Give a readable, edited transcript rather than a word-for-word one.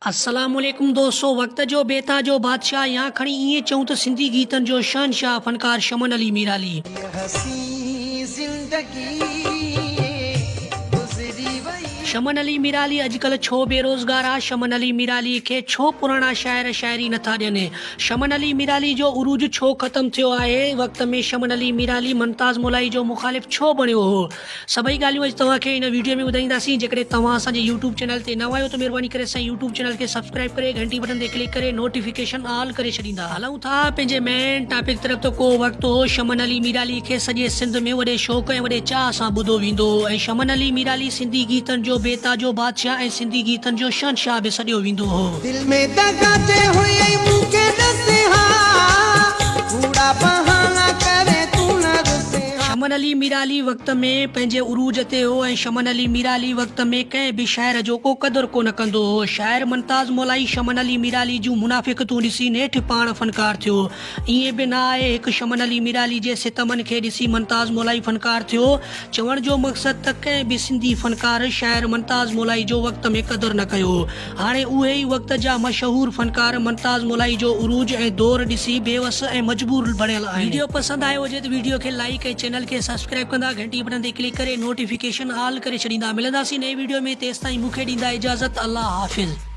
अस्सलामुअलैकुम दोस्तों, वक्त जो बेता जो बादशाह यहाँ खड़ी ईअं चऊं त सिंधी गीतनि जो शहनशाह फनकार शमन अली मीराली। शमन अली मीराली अॼुकल्ह छो बेरोज़गार आहे? शमन अली मीराली खे छो पुराणा शाइर शाइरी नथा ॾियनि? शमन अली मीराली जो उरूज छो ख़त्म थियो आहे? वक़्त में शमन अली मीराली मुमताज़ मोलाई जो मुखालिफ़ छो बणियो हो? सभई ॻाल्हियूं अॼु तव्हांखे इन वीडियो में ॿुधाईंदासीं। जेकॾहिं तव्हां असांजे यूट्यूब चैनल ते न आहियो त महिरबानी करे असांजे यूट्यूब चैनल खे सब्सक्राइब करे घंटी बटन ते क्लिक करे नोटिफिकेशन ऑल करे छॾींदा। हलूं था पंहिंजे मेन टॉपिक तरफ़। त को वक़्तु हो शमन अली मीराली खे सॼे सिंध में वॾे शौक़ ऐं वॾे चाह सां ॿुधो वेंदो ऐं शमन अली मीराली सिंधी गीतनि जो बेताजो बादशाह ऐं सिंधी गीतनि जो शहनशाह बि सॾियो वेंदो हो। दिल में दगाते हुए मुके नसीहा कूड़ा बहाना करे तू न रुसे। शमन अली मीराली वक़्त में पंहिंजे उरूज ते हो ऐं शमन अली मीराली वक़्त में कंहिं बि शाइर जो को क़दुरु कोन कंदो हो। शाइर मुमताज़ मोलाई शमन अली मीराली जूं मुनाफ़िक़तूं ॾिसी नेठि पाण फनकार थियो। ईअं बि न आहे हिकु शमन अली मीराली जे सितमनि खे ॾिसी मुमताज़ मोलाई फनकार थियो। चवण जो मक़सदु त कंहिं बि सिंधी फनकार शाइर मुमताज़ मोलाई जो वक़्त में क़दुरु न कयो। हाणे उहे ई वक़्त जा मशहूर फनकार मुमताज़ मोलाई जो उरूज ऐं दौर ॾिसी बेवस ऐं मजबूर बणियल आहिनि। वीडियो पसंदि आयो हुजे त वीडियो खे लाइक ऐं चैनल खे सब्सक्राइब कंदा, घंटी बटन ते क्लिक करे नोटिफिकेशन ऑल करे छॾींदा। मिलंदासीं नई वीडियो में, तेसिताईं मूंखे ॾींदा इजाज़त। अल्लाह हाफ़िज़।